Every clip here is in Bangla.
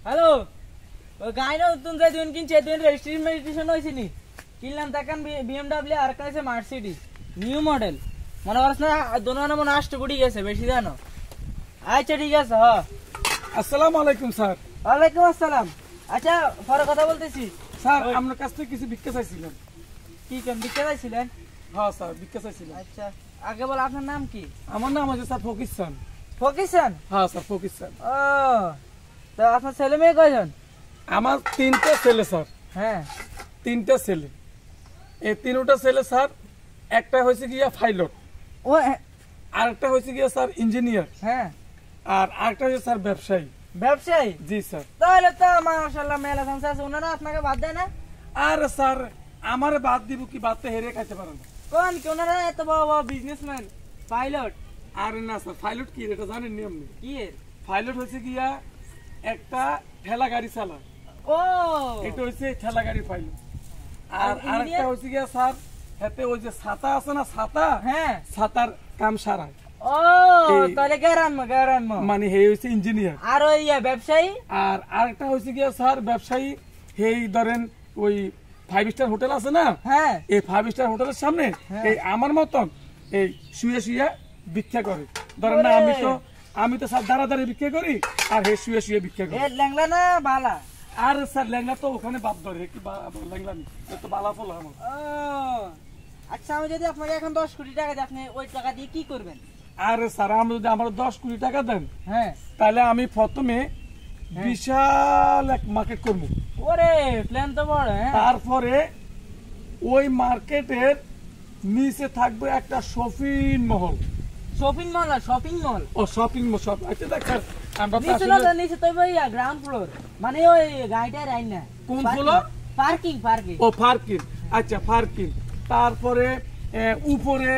হ্যালো, ওই গাড়ি নতুন যে দুদিন কিনছে দুদিন রেজিস্ট্রেশন হয়েছে নি কিনলাম দেখেন বিএমডাব্লিউ আর কাছে মার্সিডিজ নিউ মডেল মনে করছ না দোনো মনে 8 কোটি গেছে বেশি জানো। আচ্ছা ঠিক আছে। হ্যাঁ আসসালামু আলাইকুম স্যার। ওয়ালাইকুম আসসালাম। আচ্ছা পরে কথা বলতেছি স্যার আপনার কাছ থেকে কিছু ভিক্ষা চাইছিলাম। কি কেন ভিক্ষা চাইছিলেন? হ্যাঁ স্যার ভিক্ষা চাইছিলাম। আচ্ছা আগে বল আপনার নাম কি? আমার নাম আছে স্যার ফকির খান। ফকির খান? হ্যাঁ স্যার ফকির খান। ও তো আপনার ছেলে মেয়ে কয়জন? আমার 3টা ছেলে স্যার। হ্যাঁ 3টা ছেলে। এই 3টা ছেলে স্যার, একটা হয়েছে গিয়া পাইলট, ও আরেকটা হয়েছে গিয়া স্যার ইঞ্জিনিয়ার, হ্যাঁ আর আরেকটা হচ্ছে স্যার ব্যবসায়ী। ব্যবসায়ী? জি স্যার। তাহলে তো মাশাআল্লাহ মেলা সংসার আছে, ওনারা আপনাকে বাদ দেয় না? আর স্যার আমার বাদ দিব কি, বাদ তো হেরে খাইতে পারে না। কোন কি ওনারা এত বড় বড় বিজনেসম্যান পাইলট? আর না স্যার, পাইলট কি এটা জানেন নিয়ম নেই। কি এর? পাইলট হচ্ছে গিয়া একটা ঠেলা গাড়ি চালা, ও এটা হচ্ছে ঠেলা গাড়ি পাইলট। আর আর আরেকটা engineer? হচ্ছে গিয়া স্যার, হাতে ওই যে ছাতা আছে না, ছাতা, হ্যাঁ ছাতার কাম সারায়, ও তাহলে গ্যারান মানে হে হচ্ছে ইঞ্জিনিয়ার। আর ওই ব্যবসায়ী? আর আরেকটা হচ্ছে গিয়া স্যার ব্যবসায়ী, হেই ধরেন ওই 5 স্টার হোটেল আছে না, হ্যাঁ এই 5 স্টার হোটেলের সামনে হ্যাঁ। এই আমার মতন এই শুয়ে শুয়ে ভিক্ষা করে। ধরেন না ওরে। আমি তো স্যার দাঁড়াদাঁড়ি ভিক্ষা করি, আর হে শুয়ে শুয়ে ভিক্ষা করে। এ ল্যাংলা না বালা? আর স্যার ল্যাংলা তো ওখানে বাদ ধরে কি ল্যাংলা তো বালা ফল আমার। ও আচ্ছা আমি যদি আপনাকে এখন 10 কোটি টাকা দিই আপনি ওই টাকা দিয়ে কি করবেন? আর স্যার আমি যদি আমার 10 কোটি টাকা দেন, হ্যাঁ তাহলে আমি প্রথমে বিশাল এক মার্কেট করব। ওরে প্ল্যান তো বড়। হ্যাঁ তারপরে ওই মার্কেটের নিচে থাকবে একটা শপিং মহল। Shopping mall? শপিং মল ও শপিং মল সব আচ্ছা দেখেন আমরা তো নিচে আসলে- না নিচে তো ভাই গ্রাউন্ড ফ্লোর মানে ওই গাড়িটা রাইন না কোন floor? পার্কিং ও পার্কিং, আচ্ছা পার্কিং। তারপরে উপরে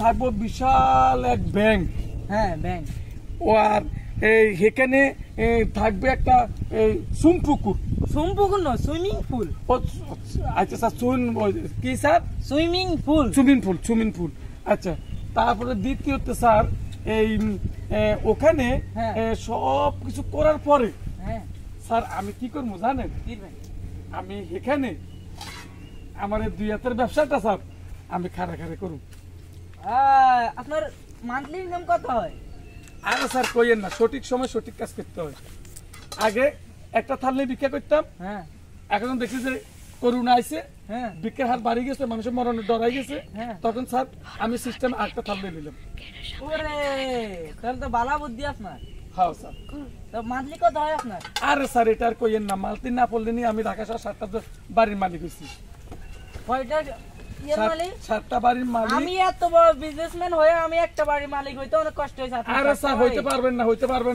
থাকবো বিশাল এক ব্যাংক। হ্যাঁ ব্যাংক। ও আর এই এখানে থাকবে একটা সুমপুকুর। সুইমিং না সুইমিং পুল? আচ্ছা স্যার কি sir? Swimming pool. Swimming pool আচ্ছা। তারপরে দ্বিতীয়ত স্যার এই ওখানে হ্যাঁ। সব কিছু করার পরে হ্যাঁ স্যার আমি কি করবো জানেন? আমি এখানে আমার এই 2 হাতের ব্যবসাটা স্যার আমি খাড়া করব। আপনার মান্থলি ইনকাম কত হয়? আরে স্যার কইেন না, সঠিক সময় সঠিক কাজ করতে হয়। আগে একটা থাললে ভিক্ষা করতাম, হ্যাঁ এখন দেখছি যে করোনা আইছে, হ্যাঁ ভিক্ষার হার বাড়ি গেছে, মানুষের মরণের ডরাই গেছে, হ্যাঁ। তখন স্যার আমি সিস্টেম আরেকটা থাললে নিলাম। ওরে তাহলে তো বালা বুদ্ধি আপনার। হ্যাঁ স্যার। তো মান্থলি কত হয় আপনার? আরে স্যার এটা আর কইেন না, মালতি না পড়লে নি আমি ঢাকা শহর 7টা বাড়ির মালিক হয়েছি। কয়টা ইয়ের মালিক? 7টা বাড়ির মালিক। আমি এত বড় বিজনেসম্যান হয়ে আমি একটা বাড়ির মালিক হইতে অনেক কষ্ট হয়েছে। আরে স্যার হইতে পারবেন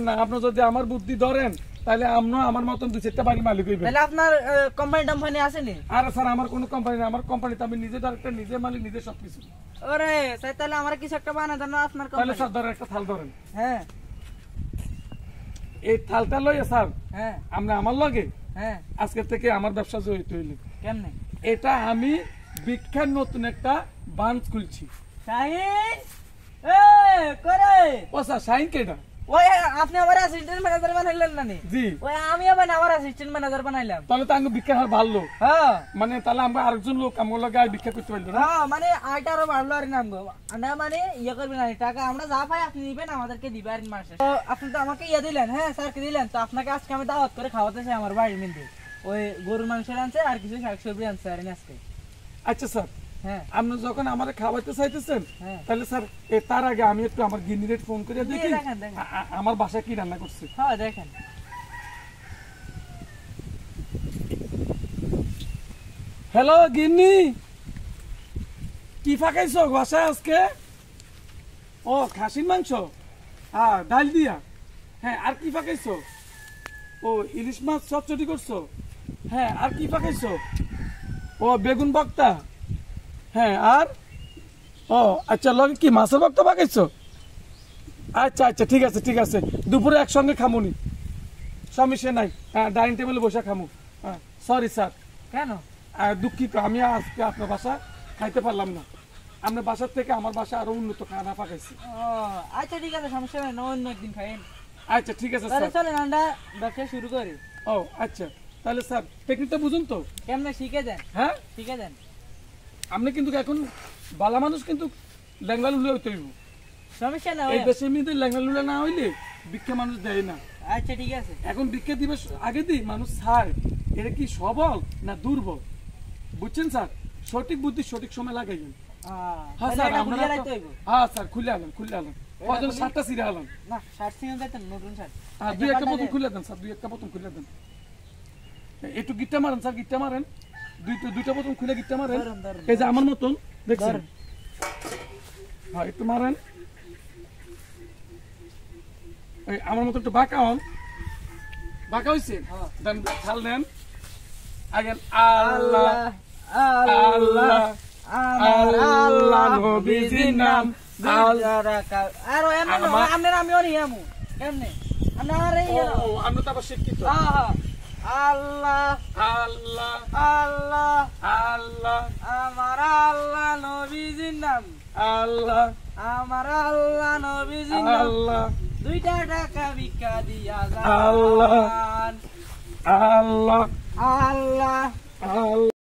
না। আপনি যদি আমার বুদ্ধি ধরেন তাহলে আপনি আমার মতন 2-4টা বাড়ির মালিক হইবেন। তাহলে আপনার কোম্পানি আছে নি? আরে স্যার আমার কোনো কোম্পানি না, আমার কোম্পানিতে আমি নিজে ডাইরেক্টর, নিজে মালিক, নিজে সবকিছু। ওরে স্যার তাহলে আমার কিছু একটা বানা দেন না আপনার তাহলে কোম্পানি। স্যার ধরেন একটা থাল ধরেন, হ্যাঁ এই থালটা লইয়া স্যার হ্যাঁ আমরা আমার লগে হ্যাঁ। আজকে থেকে আমার ব্যবসা জড়িত হইলি। কেমনে? এটা আমি বিখ্যাত নতুন একটা বাঞ্চ খুলছি। শাহিন এ করে ও স্যার শাইন কেটা? ওই আপনি আমার অ্যাসিস্ট্যান্ট ম্যানেজার বানাইলেন না নি? জি। ওই আমি আবার আমার অ্যাসিস্ট্যান্ট ম্যানেজার বানাইলাম। তাহলে তো আমি বিখ্যাত হার ভালো, হ্যাঁ মানে তাহলে আমরা আরেকজন লোক আমার লগে ভিক্ষা করতে পারলো না। হ্যাঁ মানে আইটা আরো বাড়লো আর নাম গো না মানে ইয়ে করবেন না, টাকা আমরা যা পাই আপনি দিবেন, আমাদেরকে দিবেন মাসে। তো আপনি তো আমাকে ইয়ে দিলেন, হ্যাঁ স্যারকে দিলেন, তো আপনাকে আজকে আমি দাওয়াত করে খাওয়াতে চাই আমার বাড়ির মধ্যে। ওই গরুর মাংস আনছে আর কিছু শাকসবজি আনছে আর আজকে। আচ্ছা স্যার হ্যাঁ আপনি যখন আমার খাওয়াইতে চাইতেছেন, হ্যাঁ। তাহলে স্যার তার আগে আমি একটু আমার গিন্নিরেট ফোন করে দেখি দেখেন। আমার বাসায় কি রান্না করছে। হ্যাঁ দেখেন। হ্যালো গিন্নি, কি ফাঁকাইছো বাসায় আজকে? ও খাসির মাংস, হ্যাঁ ডাল দিয়া, হ্যাঁ আর কি ফাঁকাইছো? ও ইলিশ মাছ চটচটি করছো, হ্যাঁ আর কি ফাঁকাইছো? ও বেগুন ভর্তা, হ্যাঁ আর ও আচ্ছা লগে কি মাছের ভর্তা পাকাইছো? আচ্ছা আচ্ছা ঠিক আছে দুপুরে একসঙ্গে খামুনি, সমস্যা নাই, হ্যাঁ ডাইনিং টেবিলে বসে খামু। হ্যাঁ সরি স্যার, কেন? দুঃখিত আমি আজকে আপনার বাসা খাইতে পারলাম না। আপনার বাসার থেকে আমার বাসা আরো উন্নত খানা পাকাইছি। ও আচ্ছা ঠিক আছে, সমস্যা নাই, অন্য একদিন খাইন। আচ্ছা ঠিক আছে স্যার। চলেন আমরা ব্যবসা শুরু করি। ও আচ্ছা, তাহলে স্যার টেকনিকটা বুঝুন তো। কেমনে শিখে দেন, হ্যাঁ, শিখে দেন। আপনি কিন্তু এখন বালা মানুষ কিন্তু ল্যাংলা লুলে হইতে হইব। সমস্যা না এই দেশের মধ্যে ল্যাংলা লুলে না হইলে ভিক্ষা মানুষ দেয় না। আচ্ছা ঠিক আছে। এখন ভিক্ষা দিবে আগে দিই মানুষ ছাড়, এটা কি সবল না দুর্বল, বুঝছেন স্যার? সঠিক বুদ্ধি সঠিক সময় লাগাইবেন। হ্যাঁ স্যার, আপনারা হ্যাঁ স্যার খুলে আলেন, খুলে আলেন। কজন 7টা সিরা আলেন না, শার্ট সিঙ্গেল দিতেন, নতুন শার্ট। হ্যাঁ, 2-1টা বোতল খুলে দেন স্যার, 2-1টা বোতল খুলে দেন। একটু গিট্টা মারেন স্যার, গিট্টা মারেন, দুইটা বোতল খুলে গিট্টা মারেন। এই যে আমার মতন দেখছেন, হ্যাঁ একটু মারেন। এই আমার মতো একটু বাঁকা হন, বাঁকা হয়েছে, দেন খাল দেন। আগেন আল্লাহ আল্লাহ আল্লাহ নবীজির নাম আর এমনি আমিও নিয়ামু এমনি আমার এই আমরা তো আবার শিক্ষিত। আল্লাহ আল্লাহ আল্লাহ আল্লাহ আমার আল্লাহ নবীজির নাম, আল্লাহ আমার আল্লাহ নবীজির নাম, আল্লাহ 2টা টাকা ভিক্ষা দিয়া আল্লাহ যান। আল্লাহ আল্লাহ আল্লাহ।